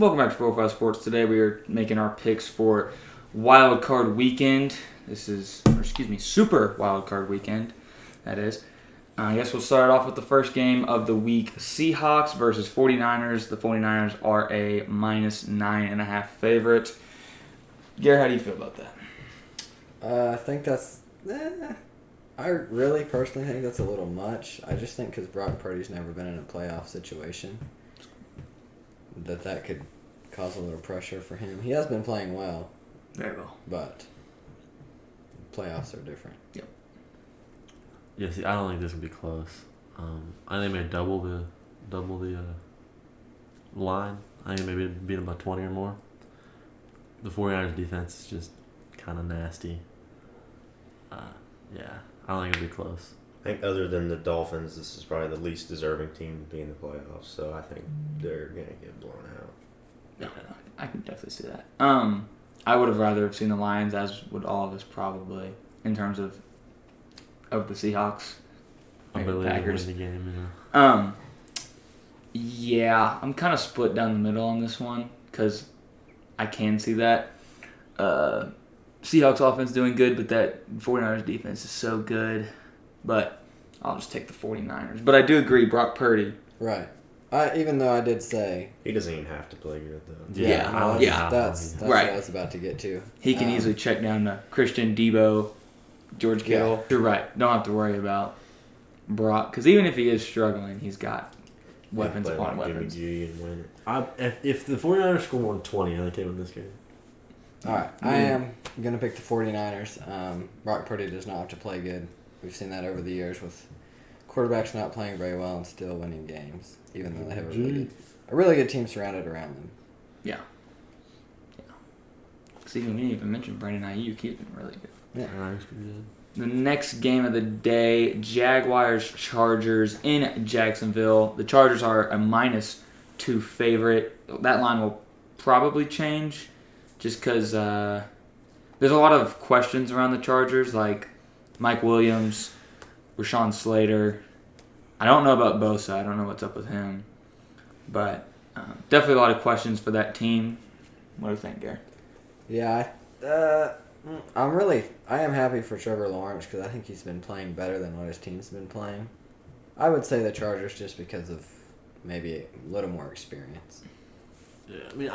Welcome back to 405 Sports. Today we are making our picks for Wild Card Weekend. Super Wild Card Weekend, that is. I guess we'll start off with the first game of the week. Seahawks versus 49ers. The 49ers are a -9.5 favorite. Gary, how do you feel about that? I think that's... I really personally think that's a little much. I just think because Brock Purdy's never been in a playoff situation, that could cause a little pressure for him. He has been playing well. Very well. But playoffs are different. Yep. Yeah, see, I don't think this will be close. I think maybe double the line. I think maybe beat them by 20 or more. The 49ers defense is just kind of nasty. Yeah, I don't think it'll be close. I think other than the Dolphins, this is probably the least deserving team to be in the playoffs, so I think they're going to get blown out. Yeah, I can definitely see that. I would have rather have seen the Lions, as would all of us probably, in terms of the Seahawks. Ability Packers. to win the game, Yeah, I'm kind of split down the middle on this one because I can see that. Seahawks offense doing good, but that 49ers defense is so good. But I'll just take the 49ers. But I do agree, Brock Purdy. Right. Even though I did say... He doesn't even have to play good, though. That's right. what I was about to get to. He can easily check down to Christian, Debo, George Kittle. Yeah. You're right. Don't have to worry about Brock. Because even if he is struggling, he's got weapons Play upon like weapons. Jimmy G and win it. If the 49ers score more than 20, I think they win this game. All right. I am going to pick the 49ers. Brock Purdy does not have to play good. We've seen that over the years with quarterbacks not playing very well and still winning games, even though they have a really good team surrounded around them. Yeah. Because even we didn't even mention Brandon Ayuk. He's been really good. Yeah. Niners pretty good. The next game of the day, Jaguars-Chargers in Jacksonville. The Chargers are a -2 favorite. That line will probably change just because there's a lot of questions around the Chargers, like Mike Williams, Rashawn Slater. I don't know about Bosa. I don't know what's up with him. But definitely a lot of questions for that team. What do you think, Gary? Yeah, I am happy for Trevor Lawrence because I think he's been playing better than what his team's been playing. I would say the Chargers just because of maybe a little more experience. Yeah, I mean,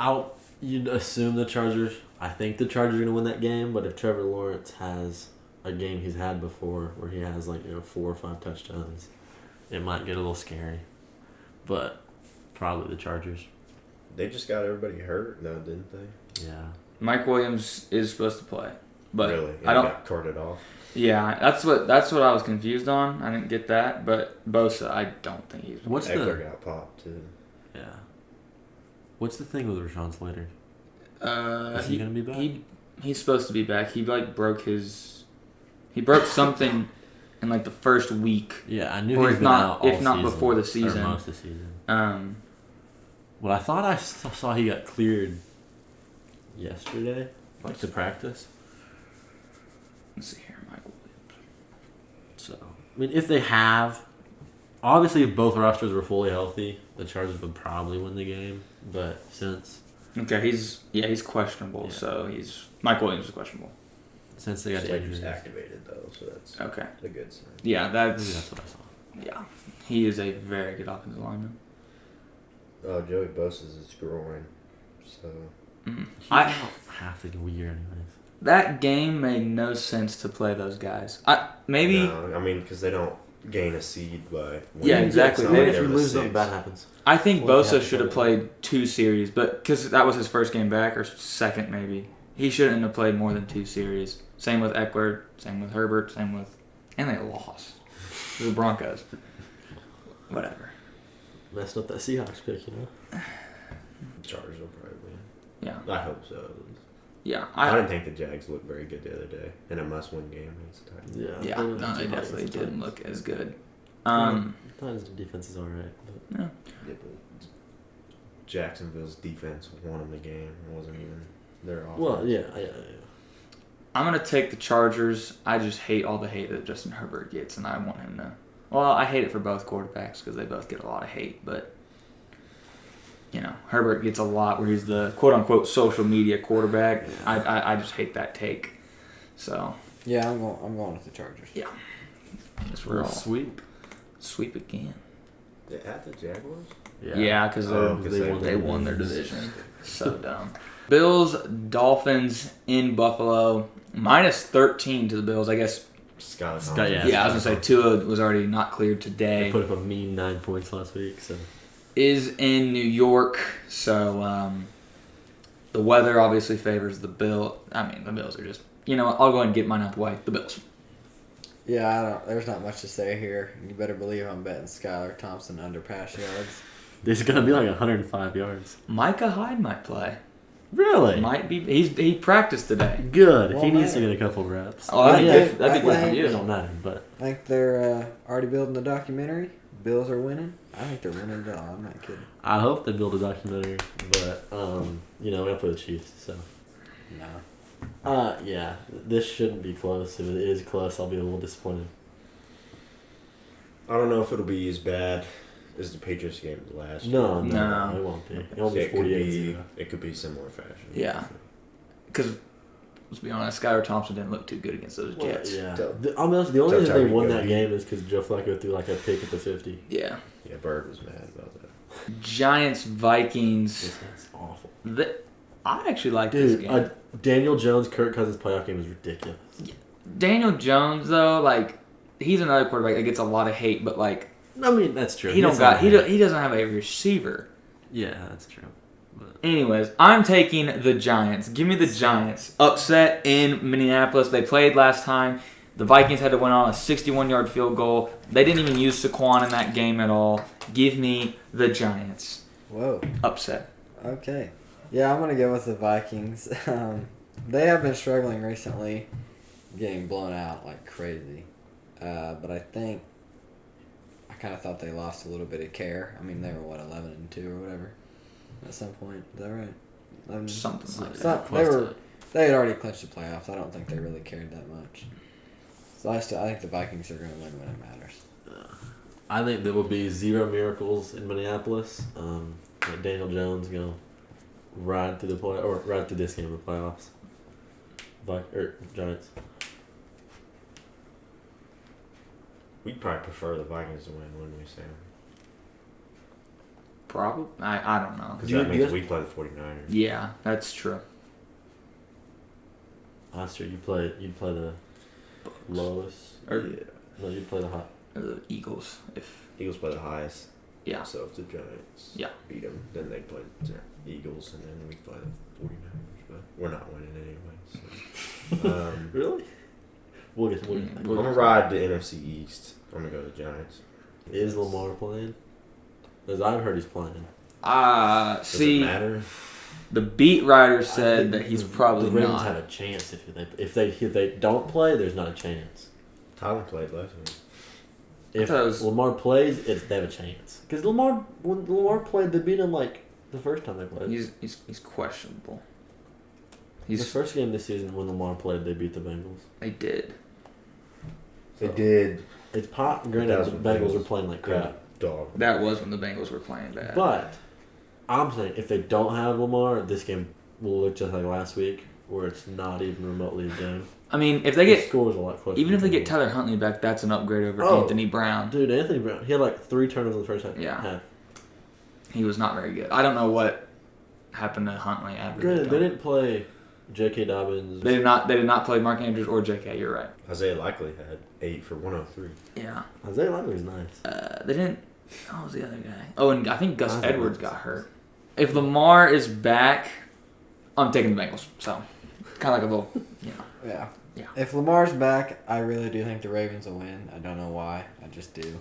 you'd assume the Chargers. I think the Chargers are going to win that game, but if Trevor Lawrence has a game he's had before where he has 4 or 5 touchdowns, it might get a little scary. But probably the Chargers. They just got everybody hurt, though, didn't they? Yeah. Mike Williams is supposed to play, but Really? I don't. He got carted off? Yeah, that's what I was confused on. I didn't get that, but Bosa, I don't think he's. What's Eckler got popped, too. Yeah. What's the thing with Rashawn Slater? Is he gonna be back? He's supposed to be back. He broke something in the first week. Yeah, I knew Or he's if been not- out all if not season, before the or season. most of the season. Well, I thought I saw he got cleared yesterday, to practice. let's see here, Michael. So, I mean, if they have, obviously, if both rosters were fully healthy, the Chargers would probably win the game. But since Okay, he's questionable. Yeah. So Mike Williams is questionable. they got Slater's injuries, activated, though, so that's Okay, a good sign. yeah, maybe that's what I saw. yeah. He is a very good offensive lineman. Oh, Joey Bosa's his groin, so... He's I- out half the year, anyways. That game made no sense to play those guys. Maybe. No, I mean, because they don't gain a seed by... Yeah, exactly. It's not Maybe like if you they're the lose, something six. bad happens. I think Well, Bosa yeah, should have probably. played 2 series, but because that was his first game back or second maybe, he shouldn't have played more than 2 series. Same with Eckler, same with Herbert, and they lost to the Broncos. Whatever. Messed up that Seahawks pick, Chargers will probably win. Yeah, I hope so, at least. yeah. I didn't think the Jags looked very good the other day, in a must-win game against the Titans. Yeah. Yeah, no, they definitely didn't look as good. Titans' defense is alright. Yeah. Yeah, but Jacksonville's defense won them the game. It wasn't even their offense. Well, yeah. I'm gonna take the Chargers. I just hate all the hate that Justin Herbert gets, and I want him to. Well, I hate it for both quarterbacks because they both get a lot of hate, but Herbert gets a lot where he's the quote unquote social media quarterback. I just hate that take. So Yeah, I'm going with the Chargers. just we're all sweep. sweep again. They're at the Jaguars? Yeah, because they won their division. So dumb. Bills, Dolphins in Buffalo. -13 to the Bills. I guess. Scott. Yeah, I was going to say Tua was already not cleared They today. put up a mean 9 points last week, so. Is in New York, so the weather obviously favors the Bill. I mean, the Bills are just. You know what? I'll go ahead and get mine out the way. The Bills. Yeah, there's not much to say here. You better believe I'm betting Skylar Thompson under pass yards. There's going to be like 105 yards. Micah Hyde might play. Really? Might be. He practiced today. Good. Well, he needs to man. get a couple reps. Oh, that'd be I good. That'd be good for think- It you. don't matter, but I think they're already building the documentary. Bills are winning. I think they're winning it all. I'm not kidding. I hope they build a documentary. But, we got to play the Chiefs, so. No. Yeah, this shouldn't be close. If it is close, I'll be a little disappointed. I don't know if it'll be as bad as the Patriots game last year. No, No. it won't be. It'll be It could 48-0. it could be similar fashion. Yeah. Because let's be honest, Skylar Thompson didn't look too good against those Well, Jets. yeah. So- I'll be honest, the only so reason they Tyreek won Hill, that he- game is because Joe Flacco threw like a pick at the 50. Yeah. Yeah, Bird was mad about that. Giants Vikings. This is awful. I actually like this Dude, game. Daniel Jones, Kirk Cousins playoff game is ridiculous. Daniel Jones though, like he's another quarterback that gets a lot of hate, but like I mean, that's true. he doesn't have a receiver. Yeah, that's true. Anyways, I'm taking the Giants. Give me the Giants. Upset in Minneapolis. They played last time. The Vikings had to win on a 61-yard field goal. They didn't even use Saquon in that game at all. Give me the Giants. Whoa. Upset. Okay. Yeah, I'm going to go with the Vikings. They have been struggling recently, getting blown out like crazy. But I kind of thought they lost a little bit of care. I mean, they were, 11-2 or whatever at some point. Is that right? 11, Something like some- that. they had already clinched the playoffs. I don't think they really cared that much. So I think the Vikings are going to win when it matters. I think there will be 0 miracles in Minneapolis. Daniel Jones gonna ride through this game of the playoffs. Giants. We'd probably prefer the Vikings to win, wouldn't we, Sam? Probably. I don't know. Because Do you- that do you means guys- we play the 49ers. Yeah, that's true. Last year you'd play the lowest. Or No, you'd play the high. the Eagles. If Eagles play the highest. yeah. So if the Giants beat them, then they play the Eagles, and then we play the 49ers. But we're not winning anyway. So. Really? We'll get Mm, that. I'm going to ride the NFC East. I'm going to go to the Giants. Is Lamar playing? Because I've heard he's playing. Does it See, matter? the beat writer I said think that he's the probably Ravens not. have a chance if they don't play. There's not a chance. Tyler played last week. If thought it was- Lamar plays, they have a chance. Because when Lamar played, they beat him like the first time they played. He's questionable. The first game this season when Lamar played, they beat the Bengals. They did. They did. It's pop. Granted, That was the when Bengals Bengals were playing like crap. Dog. That was when the Bengals were playing bad. But I'm saying if they don't have Lamar, this game will look just like last week, where it's not even remotely a game. I mean, if they The get scores a lot closer. even if they get Tyler Huntley back, that's an upgrade over Oh. Anthony Brown. Dude, Anthony Brown, he had like 3 turnovers in the first half. Yeah. He was not very good. I don't know what happened to Huntley after. Granted, they didn't play J.K. Dobbins. They did not play Mark Andrews or J.K. You're right. Isaiah Likely had 8 for 103. Yeah. Isaiah Likely's nice. They didn't. What was the other guy? Oh, and I think Gus I think Edwards that's- got hurt. If Lamar is back, I'm taking the Bengals. So, kind of like a little, Yeah. Yeah. If Lamar's back, I really do think the Ravens will win. I don't know why. I just do.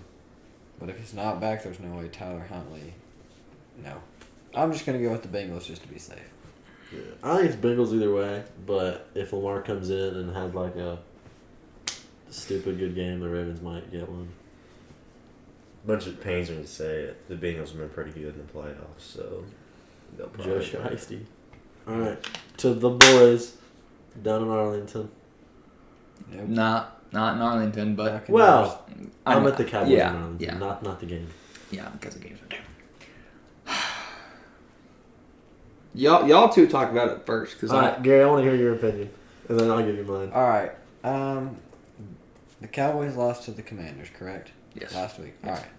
But if he's not back, there's no way Tyler Huntley. No. I'm just going to go with the Bengals just to be safe. Yeah. I think it's Bengals either way, but if Lamar comes in and has like a stupid good game, the Ravens might get one. Bunch of pains me to say it. The Bengals have been pretty good in the playoffs, so they'll probably Joe win. Shiesty. All right, to the boys down in Arlington. Nope. not in Arlington, but Buccaneers. Well, I I'm know- at the Cowboys yeah, in Arlington, yeah. not the game. Yeah, because the games are due. Y'all two talk about it first, because All right, Gary, I want to hear your opinion, and then I'll give you mine. All right. The Cowboys lost to the Commanders, correct? yes. Last week. Yes. All right.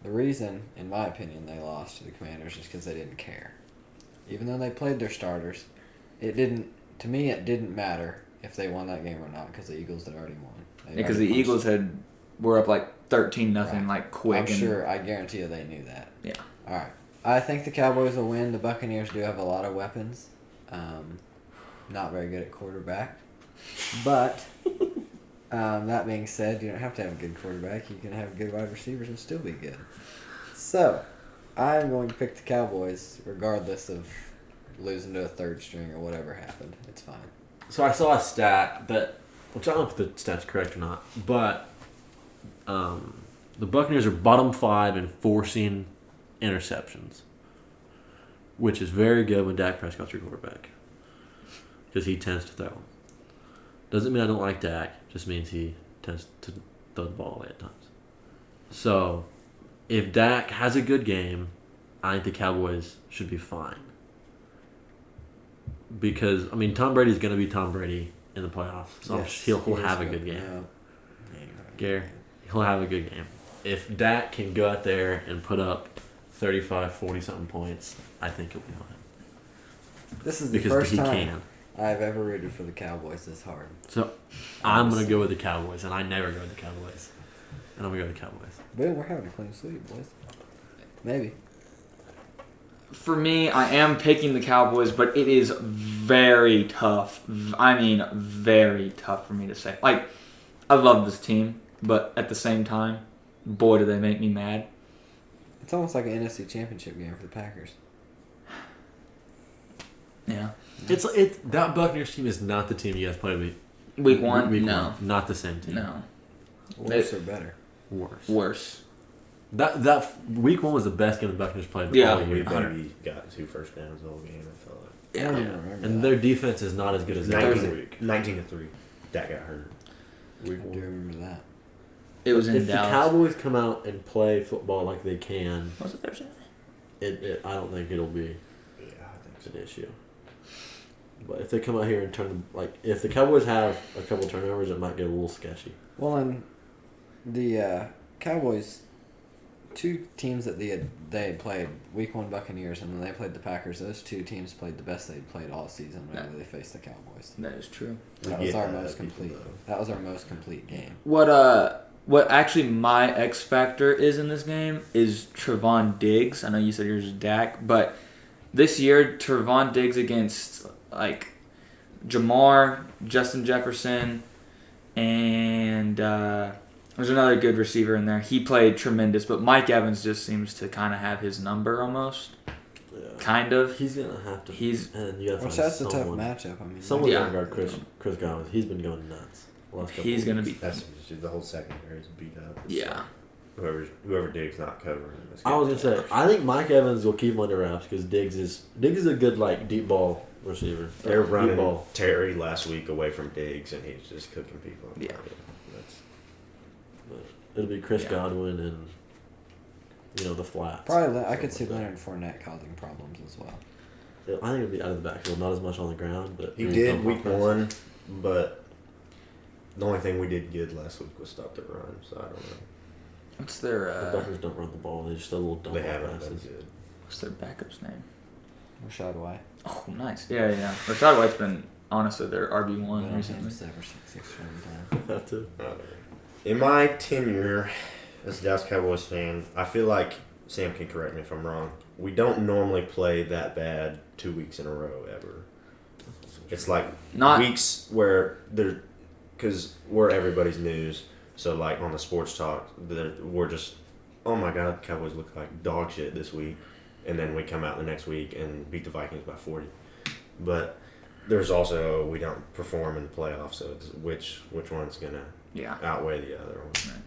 The reason, in my opinion, they lost to the Commanders is because they didn't care. Even though they played their starters, it didn't. To me, it didn't matter if they won that game or not because the Eagles had already won. Because the Eagles were up like 13-0, Right. like quick. I'm sure. I guarantee you, they knew that. Yeah. All right. I think the Cowboys will win. The Buccaneers do have a lot of weapons. Not very good at quarterback, but that being said, you don't have to have a good quarterback. You can have good wide receivers and still be good. So, I'm going to pick the Cowboys regardless of losing to a third string or whatever happened. It's fine. So I saw a stat that, which I don't know if the stat's correct or not, but the Buccaneers are bottom 5 in forcing interceptions, which is very good when Dak Prescott's your quarterback, because he tends to throw them. Doesn't mean I don't like Dak, just means he tends to throw the ball away at times. So, if Dak has a good game, I think the Cowboys should be fine. Because, I mean, Tom Brady's going to be Tom Brady in the playoffs. So Yes, he'll he is have a good game. No. Gary, he'll have a good game. If Dak can go out there and put up 35, 40-something points, I think he'll be fine. This is the Because first he time can. I've ever rooted for the Cowboys this hard. So, I'm going to go with the Cowboys, and I never go with the Cowboys. And I'm going to go with the Cowboys. Boom, we're having a clean sweep, boys. Maybe. For me, I am picking the Cowboys, but it is very tough. I mean, very tough for me to say. Like, I love this team, but at the same time, boy, do they make me mad. It's almost like an NFC Championship game for the Packers. Yeah. It's that Buccaneers team is not the team you guys played with. Week one? Week No. one. Not the same team. No. Worse or better? Worse. Worse. That week one was the best game the Buccaneers played Yeah. all year. We maybe got 2 first downs the whole game, I felt like. I don't even remember And that. their defense is not as good as theirs. 19-3. Dak got hurt. I do remember that. It was in If the Dallas. Cowboys come out and play football like they can, Was it Thursday? I don't think it'll be Yeah, I think an issue. But if they come out here and if the Cowboys have a couple turnovers, it might get a little sketchy. Well, and the Cowboys, 2 teams that they had played, Week 1 Buccaneers, and then they played the Packers. Those 2 teams played the best they'd played all season whenever they faced the Cowboys. That is true. That We was get our that, most people, complete. though. That was our most complete game. What actually my X factor is in this game is Trevon Diggs. I know you said yours is Dak, but this year Trevon Diggs against like Jamar, Justin Jefferson, and there's another good receiver in there. He played tremendous, but Mike Evans just seems to kind of have his number almost. Yeah. Kind of. He's gonna have to. He's- and you gotta Which find that's a tough someone. matchup. I mean, Someone Yeah. gonna guard Chris Godwin. He's been going nuts. the last couple He's of gonna weeks. be. That's just the whole secondary is beat up. Yeah. Whoever Diggs not covering. is I was gonna getting say, I think Mike Evans will keep him under wraps because Diggs is a good like deep ball receiver. They're Deep running ball. Terry last week away from Diggs, and he's just cooking people. Yeah. That's, But it'll be Chris Yeah. Godwin and the flats. probably I could see Something like Leonard Fournette causing problems as well. that. I think it'll be out of the backfield, not as much on the ground, but he maybe did dump week off passes. 1, but the only thing we did good last week was stop the run. So I don't know. What's their The Buccaneers don't run the ball; they just throw little dump They off haven't been passes. good. what's their backup's name? Rashad White. Oh, nice. Yeah. Rashad White's been honestly their RB1 Been on recently. him 6 or 7 times. Have to. In my tenure as a Dallas Cowboys fan, I feel like Sam can correct me if I'm wrong. We don't normally play that bad 2 weeks in a row ever. It's like Not weeks where because we're everybody's news. So like on the sports talk, we're just, oh my God, Cowboys look like dog shit this week, and then we come out the next week and beat the Vikings by 40. But there's also we don't perform in the playoffs, so it's which one's gonna yeah. outweigh the other one. Right.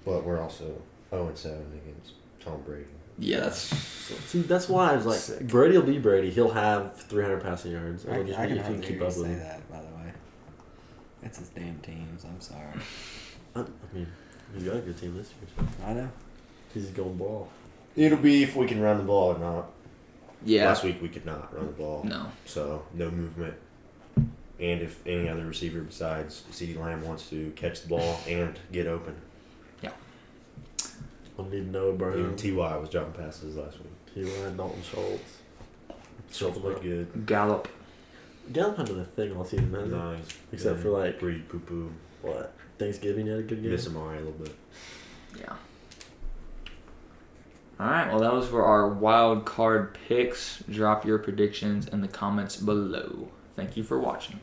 But we're also 0-7 against Tom Brady. Yeah, that's See, that's why I was like, Sick. Brady will be Brady. He'll have 300 passing yards. I It'll just can be if he hardly can keep hear you up with say him. that, by the way. It's his damn teams. I'm sorry. I mean, he's got a good team this year. So I know. he's going ball. It'll be if we can run the ball or not. Yeah. Last week we could not run the ball. No. So no movement. And if any other receiver besides CeeDee Lamb wants to catch the ball and get open. I need Noah Brown. Even T.Y. was dropping passes last week. T.Y. Dalton Schultz. Schultz looked good. Gallup. Gallup had a thing all season, hasn't he? No, he's Except for like breed poo poo. what? Thanksgiving, he had a good game. Miss Amari a little bit. Yeah. All right. Well, that was for our wild card picks. Drop your predictions in the comments below. Thank you for watching.